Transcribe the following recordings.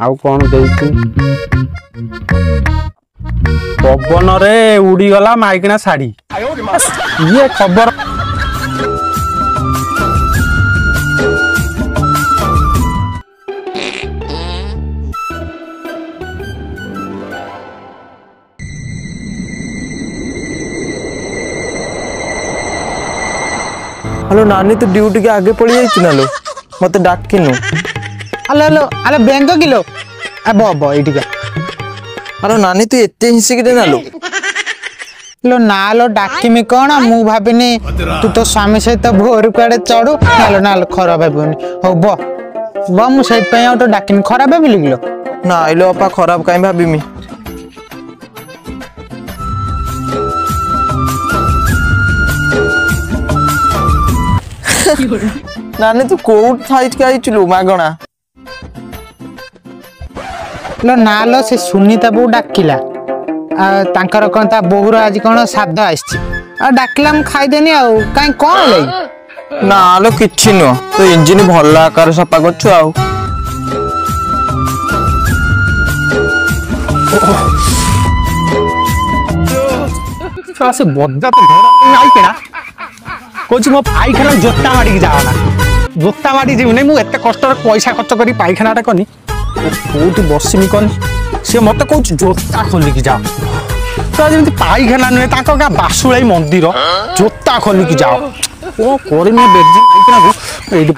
आउ कौन देती पवन रे उड़ीगला माइकना शाढ़ी ये खबर हेलो नानी तू ड्यूटी के आगे पड़ी जाइए ना लो मत डाकिनु हेलो हेलो अरे बैंक किलो अब अब ये अरे नानी तू एते हिंसी के ना लो लो ना लो डाकिमी कौन मु भाविनी तू तो स्वामी सहित भोर कुआडे चढ़ू नालो नालो खराब भाविनी हो बा मु सहित पे तो डाकिनी खराब भाविली लो ना आइलो अपा खराब काई भाबिमी नानी तू कोउट साइज के आइचलु मागणा लो ना लो से सुनीता बो डाकिला तांकर कोन ता बोहुर आज कोन साध आइछि आ डाकिला हम खाइ देनी आ काई कोन लई ना लो किछि न तो इंजिन भल आकार सपा करछु आ से बद्दा तो घर आई केना कोच मो पाइखाना जोता माडी जाओ ना जोता माडी जीव नै मु एते कष्ट पैसा खर्च करी पाइखानाटा कनी कोठी बसिमी कनी से मते कोच जोता खोली की जाओ तो जेमति पाइखाना नै ताको का बासुलाई मंदिर जोता खोली की जाओ ओ कोरिमी बेजी पाइखाना एडी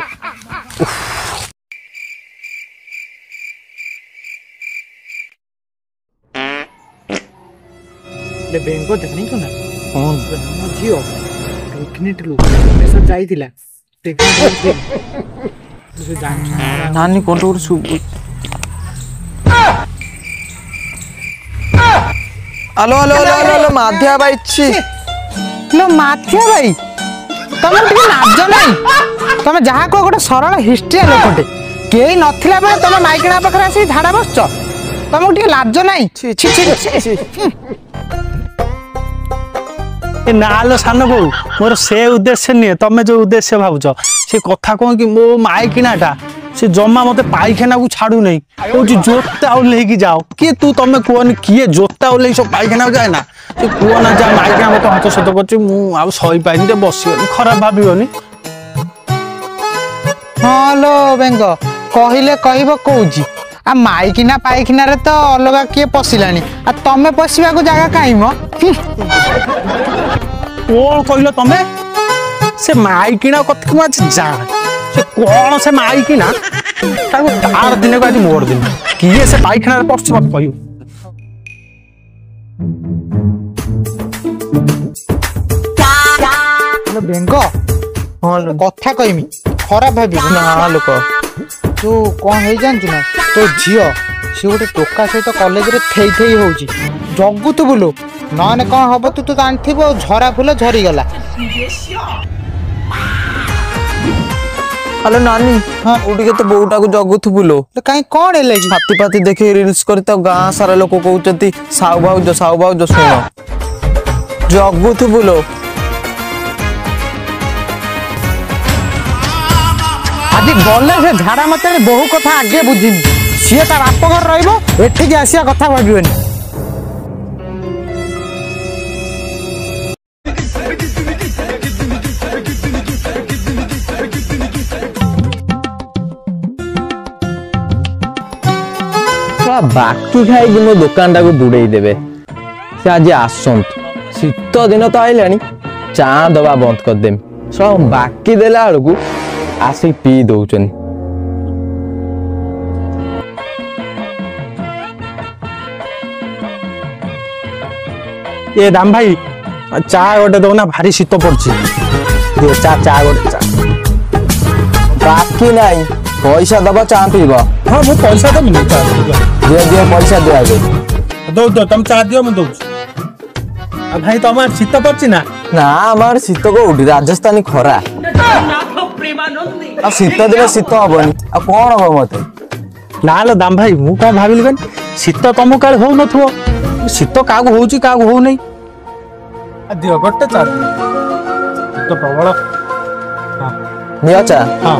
ले बेंको देखनी को ना कौन नाम जियो टेक्निक लो मेसेज जाईतिला टेक्निक से जान नानी कोन सुबु हेलो हेलो हेलो हेलो माध्या भाई छी लो माध्या भाई तुम टिके लाज नहीं तुम जहा को गोटे सरल हिस्ट्री लोकटे केही नथिला बे तुम माइकना पखरा आसी झाडा बसछ तुम टिके लाज नहीं छी छी छी ए नालो सान बो मोर से उद्देश्य नहीं तमे जो उद्देश्य भावुछ से कथा कह कि मो माइकिनाटा से जम्मा मते पाइखाना को छाड़ू नहीं कहूँ जोता ओल्हे की जाओ किए तू तमे कहनी किए जोता ओल्हे सब पाइखाना जाए ना से कहना जा माइकिना मत हत सत कर मुझे सही पाइनी तो बस खराब भावनी हाँ लो बेंग कहले कहब कौची आ माइकिना पाइखाना रे तो अलग किए पशिलानी आ तमे पशिबा को जगह काई मो कौन कहल तमे से माइकिना कथि आज जा से कौन से माइकिना तार दिन को आज मोर दिन किए से पाइखाना रे पछ मत कहू हेलो बेंग हाँ कथा कहमी खराब भाभी ना लोक तू कौन है जानछु ना तो झियो से गोटे टोका सहित कॉलेज रे थेई थेई होउची जग्गु तू बोलो नने कौन हबो तू तो जानथिबो झरा फुल झरी गला हेलो नानी हाँ उठी के तो बोटा को जगुथु बुलो तो काई कौन हेले जी हाथी पाती देखे रील्स करी तो गां सारा लोक कहउचती साउ बाउ जो सुनो जगुथु बुलो आज गले से झाड़ा मते बहु कथा आगे बुझिनी सी तार बाप घर रहिबो एठी के आसिया कथा भाबियोनी बाकी खाई मो दुकान टाक बुड़े देवे से आज आसंत शीत दिन तो आइलानी चा दबा बंद करदेमी सब बाकी देला बेलू आसी पी दौचन ये राम भाई चा गोटे दौना भारी शीत पड़ची चा चा गोटे चा बाकी नहीं पैसा दबा चा पीब हाँ मु पैसा देवी नहीं चा दियो दियो पैसा दिया दो दो तुम चा दियो मैं दौच भाई तुम शीत पड़ची ना ना हमार शीत को उठी राजस्थानी खरा आ शीत दिन शीत हबनी आ कौन हम मत ना लो दाम भाई मु कौन भाविली कन शीत तुम काल हो नथो शीत का होउची का हो नहीं आ दियो गोटे चा तो प्रबल हां निया चा हां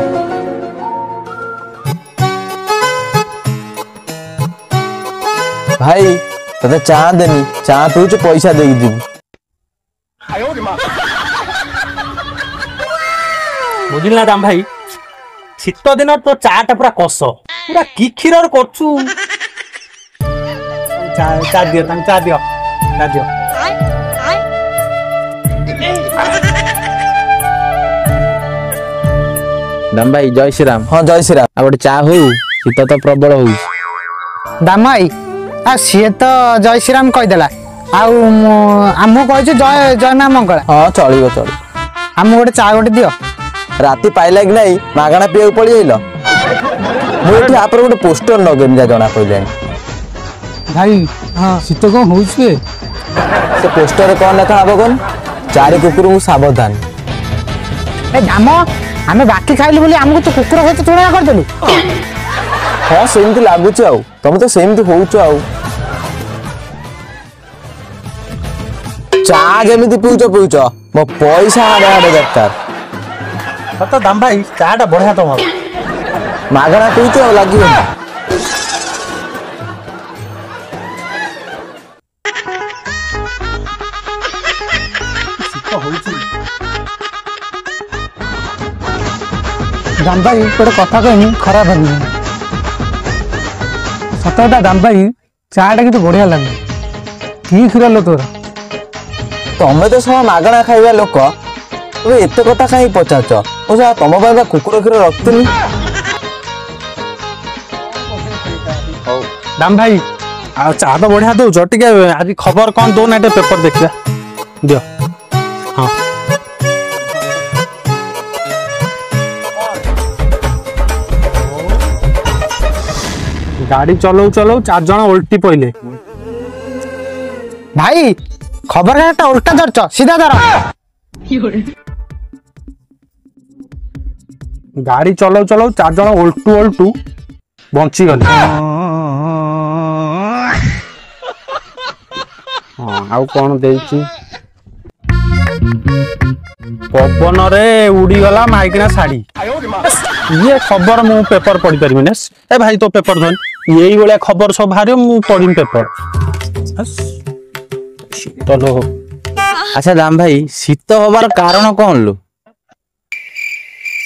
ଭାଇ ତତେ ଚା ଦେନି, ଚା ପିଉଛୁ ପଇସା ଦେଇକି ଯିବୁ। ବୁଝିଲ ନା ରାମ ଭାଇ, ଶୀତ ଦିନ ତ ଚା ଟା ପୁରା କଷ, ପୁରା କି କ୍ଷୀର କରୁଛୁ। ଚା ଦିଅ, ତାଙ୍କୁ ଚା ଦିଅ, ଚା ଦିଅ। ଦାମ ଭାଇ ଜୟ ଶ୍ରୀରାମ। ହଁ ଜୟ ଶ୍ରୀରାମ। ଆଉ ଗୋଟେ ଚା ହଉ, ଶୀତ ତ ପ୍ରବଳ ହଉଛି। ଦାମ ଭାଇ ଆଉ ସିଏ ତ ଜୟ ଶ୍ରୀରାମ କହିଦେଲା, ଆଉ ଆମକୁ କହିଛୁ ଜୟ ଜୟ ମା ମଙ୍ଗଳା। ହଁ ଚଳିବ ଚଳିବ। ଆମକୁ ଗୋଟେ ଚା ଗୋଟେ ଦିଅ। ରାତି ପାଇଲା କି ନାଇଁ ମାଗଣା ପିଇବାକୁ ପଳେଇ ଆଇଲ। ମୁଁ ଏଠି ଆପରେ ଗୋଟେ ପୋଷ୍ଟର ଲଗେଇନି, ଯା ଜଣା ପଇଲାଣି। ଭାଇ ଶୀତ କଣ ହଉଛି? ସେ ପୋଷ୍ଟରରେ କଣ ଲେଖା ହବ କଣ? ଚାରି କୁକୁରଙ୍କୁ ସାବଧାନ। ଏ ଦାମ, ଆମେ ବାକି ଖାଇଲୁ ବୋଲି ଆମକୁ ତୁ କୁକୁର ସହିତ ତୁଳନା କରିଦେଲୁ। ହଁ ସେମିତି ଲାଗୁଛି, ଆଉ ତମେ ତ ସେମିତି ହଉଛ। ଆଉ ଚା ଯେମିତି ପିଉଛ ପିଉଛ, ମୋ ପଇସା ହାଡ଼େ ହାଡ଼େ ଦରକାର। ସତ ଦାମ ଭାଇ, ଚା ଟା ବଢିଆ ତମର। ମାଗଣା ପିଉଛୁ ଆଉ ଲାଗିବନି। ଦାମ ଭାଇ ଗୋଟେ କଥା କହିନି, ଖରାପ ଭାବିନି। ସତ କଥା ଦାମ ଭାଇ, ଚା ଟା କିନ୍ତୁ ବଢିଆ ଲାଗେ। କି କ୍ଷୀର ଲୋ ତୋର। ତମେ ତ ସବୁ ମାଗଣା ଖାଇବା ଲୋକ, ତମେ ଏତେ କଥା କାହିଁ ପଚାରୁଛ? ମୁଁ ଯାହା ତମ ପାଇଁ ବା କୁକୁର କ୍ଷୀର ରଖିଥିଲି। ଦାମ ଭାଇ ଆଉ ଚା ତ ବଢିଆ ଦଉଛ, ଟିକେ ଆଜି ଖବର କଣ ଦଉନା, ଟିକେ ପେପର ଦେଖିବା ଦିଅ। ହଁ ଗାଡି ଚଲଉ ଚଲଉ 4 ଜଣ ଓଲଟି ପଇଲେ। ଭାଇ ଖବର କାଗଜଟା ଉଲ୍ଟା ଧରିଛ, ସିଧା ଧର। ଗାଡି ଚଲଉ ଚଲଉ 4 ଜଣ ଓଲଟୁ ଓଲଟୁ ବଞ୍ଚିଗଲେ। ହଁ ଆଉ କଣ ଦେଇଛି? ପବନରେ ଉଡିଗଲା ମାଇକିନା ଶାଢୀ। ଇଏ ଖବର ମୁଁ ପେପର ପଢି ପାରିବିନି। ଏ ଭାଇ ତୋ ପେପର ଧରି, ଏଇଭଳିଆ ଖବର ସବୁ ବାହାରିବ, ମୁଁ ପଢିବି ପେପର। ଶୀତ ଲୋ। ଆଚ୍ଛା ଦାମ ଭାଇ, ଶୀତ ହବାର କାରଣ କଣ ଲୋ?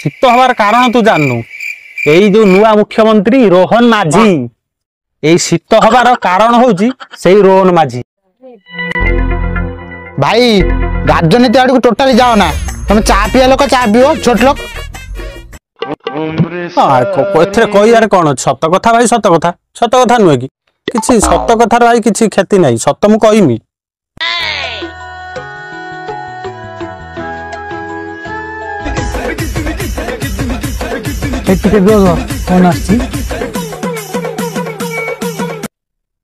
ଶୀତ ହବାର କାରଣ ତୁ ଜାଣିନୁ? ଏଇ ଯୋଉ ନୂଆ ମୁଖ୍ୟମନ୍ତ୍ରୀ ରୋହନ ମାଝୀ, ଏଇ ଶୀତ ହବାର କାରଣ ହଉଛି ସେଇ ରୋହନ ମାଝୀ। ଭାଇ ରାଜନୀତି ଆଡକୁ ଟୋଟାଲି ଯାଅ ନା, ତମେ ଚା ପିଇବା ଲୋକ ଚା ପିଅ, ଛୋଟ ଲୋକ। ଏଥିରେ କହିବାରେ କଣ ଅଛି? ସତ କଥା ଭାଇ, ସତ କଥା। ସତ କଥା ନୁହେଁ କି? କିଛି ସତ କଥାର ଭାଇ କିଛି କ୍ଷତି ନାହିଁ, ସତ ମୁଁ କହିମି। ଟିକେ ଫୋନ ଆସିଛି।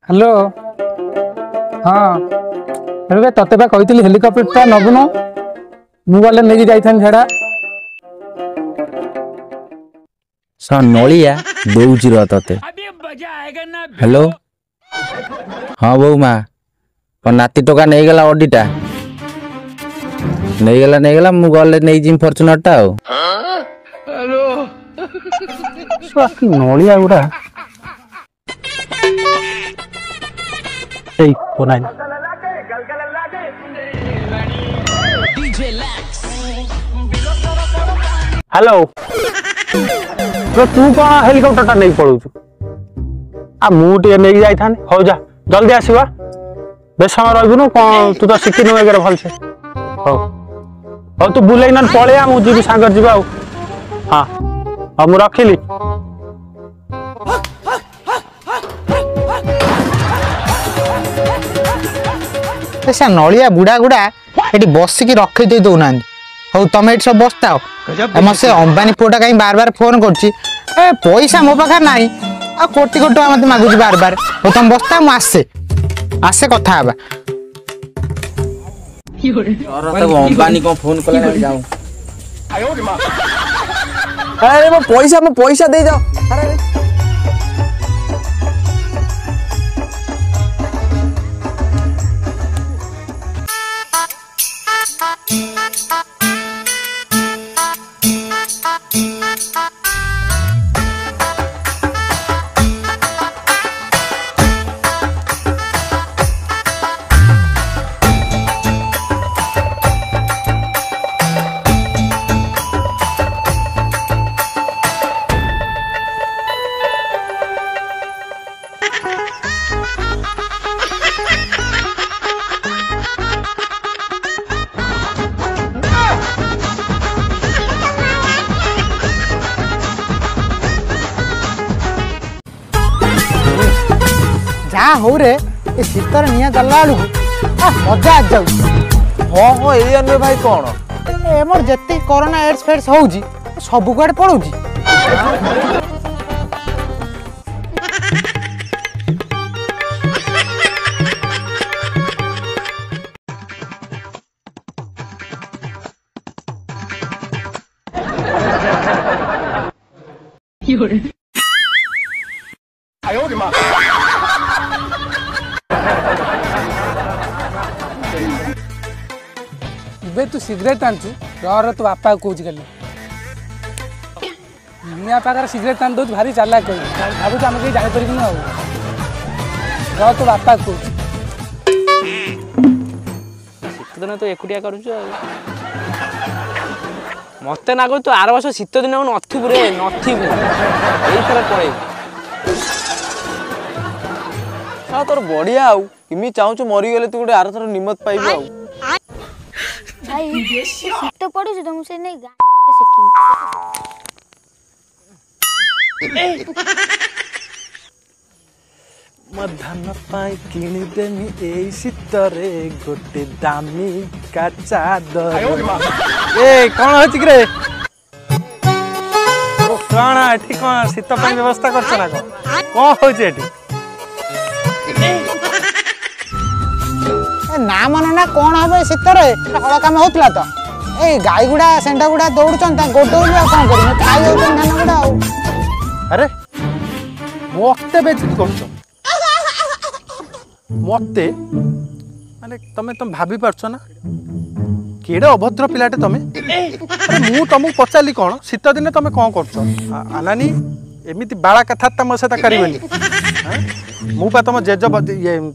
ହ୍ୟାଲୋ, ହଁ ଏବେ ତତେ ବା କହିଥିଲି ହେଲିକପ୍ଟରଟା ନବୁନ, ମୁଁ ଗଲେ ନେଇକି ଯାଇଥାନ୍ତି ଝାଡା। ନଳିଆ ଦଉଛି ର ତତେ। ହ୍ୟାଲୋ, ହଁ ବୋଉ ମା, କଣ ନାତି ଟଙ୍କା ନେଇଗଲା ଅଡିଟା? ନେଇଗଲା, ମୁଁ ଗଲେ ନେଇଯିବି ଫର୍ଚୁନର ଟା। ଆଉ ନଳିଆ ଗୁଡା ଏଇ ଫୋନ ଆଇଲା। ହ୍ୟାଲୋ, ତୁ କଣ ହେଲିକପ୍ଟର ଟା ନେଇକି ପଳଉଛୁ? ମୁଁ ଟିକେ ନେଇକି ଯାଇଥାନ୍ତି। ହଉ ଯା, ଜଲ୍ଦି ଆସିବା, ବେଶ ସମୟ ରହିବୁନୁ। କଣ ତୁ ତ ଶିଖିନୁ ଏଗାରେ ଭଲସେ। ହଉ ହଉ ତୁ ବୁଲେଇ ନହେଲେ ପଳେଇଆ, ମୁଁ ଯିବି ସାଙ୍ଗରେ ଯିବା। ଆଉ ହଁ ହଉ ମୁଁ ରଖିଲି। ସେ ନଳିଆ ବୁଢା ଗୁଡା ଏଠି ବସିକି ରଖେଇ ଦେଇ ଦଉନାହାନ୍ତି। ହଉ ତମେ ଏଠି ସବୁ ବସିଥାଅ। ଆମର ସେ ଅମ୍ବାନୀ ପୁଅଟା କାହିଁ ବାର ବାର ଫୋନ କରୁଛି। ଏ ପଇସା ମୋ ପାଖରେ ନାହିଁ, ଆଉ କୋଟି କୋଟି ଟଙ୍କା ମତେ ମାଗୁଛି ବାର ବାର। ହଉ ତମେ ବସିଥାଅ, ମୁଁ ଆସେ କଥା ହେବା। ଅମ୍ବାନୀ କଣ ଫୋନ କଲା? ଯାଉ ମୋ ପଇସା ଦେଇଯାଅ। ଯାହା ହଉ ରେ ଏ ଶୀତରେ ନିଆଁ ଚାଲିଲା ବେଳକୁ ମଜା ଆସି ଯାଉଛି। ହଁ ହଁ ଏଇଆ ନୁହେଁ ଭାଇ କ'ଣ ମୋର ଯେତିକି କରୋନା ଏଡ୍ସ ଫେଡ୍ସ ହଉଛି ସବୁ କୁଆଡେ ପଳଉଛି। ଏବେ ତୁ ସିଗରେଟ୍ ଆଣିଛୁ ରହ ତୋ ବାପା କହୁଛି କାଲି ନିଆଁ ପାଖରେ ସିଗରେଟ୍ ଆଣି ଦେଉଛି ଭାରି ଚାଲାକ କହିବି ଭାବୁଛୁ ଆମେ କେହି ଜାଣିପାରିବୁନି ଆଉ ରହ ତୋ ବାପା କହୁଛି ଶୀତ ଦିନ ତୁ ଏକୁଟିଆ କରୁଛୁ ଆଉ ମତେ ଲାଗୁଛି ତୁ ଆର ବର୍ଷ ଶୀତ ଦିନ ନଥିବୁ ରେ ନଥିବୁ ଏଇଥର ପଳେଇବୁ ତୋର ବଢିଆ ଆଉ କେମିତି ଚାହୁଁଛୁ ମରିଗଲେ ତୁ ଗୋଟେ ଆରଥର ନିମତ ପାଇବୁ ଆଉ ଭାଇ ଶୀତ ପଡୁଛି ତ ମୁଁ ସେ ନେଇ ଗାଁ ଶିଖିବି ମଧାନ ପାଇଁ କିଣିଦେମି ଏଇ ଶୀତରେ ଗୋଟେ ଦାମୀ ଚାଦର। ଏ କ'ଣ ହଉଛି କିରେ କ'ଣ ଏଠି କ'ଣ ଶୀତ ପାଇଁ ବ୍ୟବସ୍ଥା କରୁଛ ନା କ'ଣ ହଉଛି ଏଠି? ନା ମନେ ନା କ'ଣ ହବ ଏ ଶୀତରେ ହଳ କାମ ହଉଥିଲା ତ ଏଇ ଗାଈ ଗୁଡା ଷେଣ୍ଢ ଗୁଡା ଦୌଡୁଛନ୍ତି ତାଙ୍କ ଗୋଡଉଛୁ ଆଉ କ'ଣ କରିବି ଖାଇ ଯାଉଛନ୍ତି ଧାନ ଗୁଡା ଆଉ। ଆରେ ମତେ ବେଜିତ କରୁଛ ମତେ ମାନେ ତମେ ଭାବି ପାରୁଛ ନା କେଡ଼େ ଅଭଦ୍ର ପିଲାଟେ ତମେ ମୁଁ ତମକୁ ପଚାରିଲି କ'ଣ ଶୀତ ଦିନେ ତମେ କ'ଣ କରୁଛ ଆନାନି ଏମିତି ବାଳା କଥାବାର୍ତ୍ତା ମୋ ସହିତ କରିବେନି ମୁଁ ପା ତମ ଜେଜ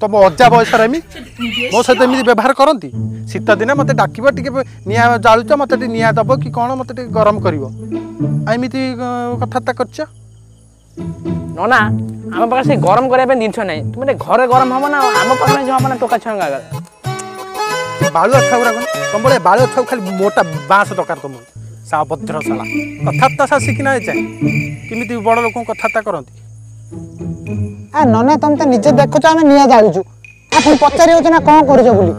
ତମ ଅଜା ବୟସରେ ମୋ ସହିତ ଏମିତି ବ୍ୟବହାର କରନ୍ତି ଶୀତ ଦିନେ ମତେ ଡାକିବ ଟିକେ ନିଆଁ ଜାଳୁଛ ମତେ ଟିକେ ନିଆଁ ଦବ କି କ'ଣ ମତେ ଟିକେ ଗରମ କରିବ ଏମିତି କଥାବାର୍ତ୍ତା କରୁଛ ନନା ଆମ ପାଖରେ ସେ ଗରମ କରିବା ପାଇଁ ଜିନିଷ ନାହିଁ ତୁମେ ଘରେ ଗରମ ହବ ନା ଆମ ପାଖରେ ହବ ନା ଟୋକା ଛୁଆଙ୍କ ଆଗରେ ବାଳୁଆ ଛୁଆ ଗୁଡ଼ା ତମ ଭଳିଆ ବାଳୁଆ ଛୁଆ ଖାଲି ମୋଟା ବାଁଶ ଦରକାର ତମକୁ ସା ଅଭଦ୍ର ଶାଳା କଥାବାର୍ତ୍ତା ସା ଶିଖିନା ଯାଏ କେମିତି ବଡ଼ ଲୋକଙ୍କୁ କଥାବାର୍ତ୍ତା କରନ୍ତି ନନା ତମେ ତ ନିଜେ ଦେଖୁଛ ଆମେ ନିଆଁ ଜାଳୁଛୁ ପୁଣି ପଚାରି ହଉଛି ନା କ'ଣ କରୁଛ ବୋଲି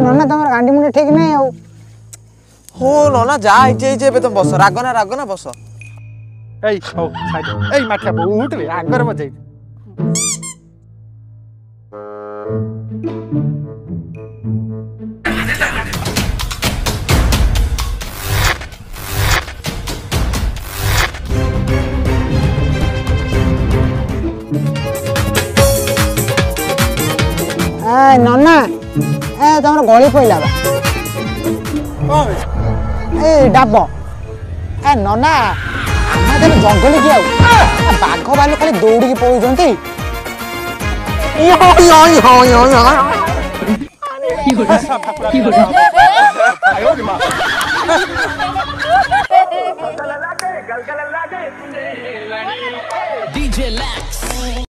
ନନା ତମର ଗାଣ୍ଡି ମୁଣ୍ଡି ଠିକ ନାହିଁ ଆଉ ହଉ ନନା ଯାହା ହେଇଛି ଏବେ ତମେ ବସ ରାଗ ନା ବସ ଏଇ ହଉ ଏଇ ମାଠିଆ ଉଠିଲି ଆଗରେ ବଜେଇ ନନା ତମର ଗଳି ପଇଲା ବା ଏଇ ଡାବ ନନା ଆମେ ଜଙ୍ଗଲି କି ଆଉ ବାଘ ଭାଲୁ ଖାଲି ଦୌଡ଼ିକି ପଳଉଛନ୍ତି DJ Lax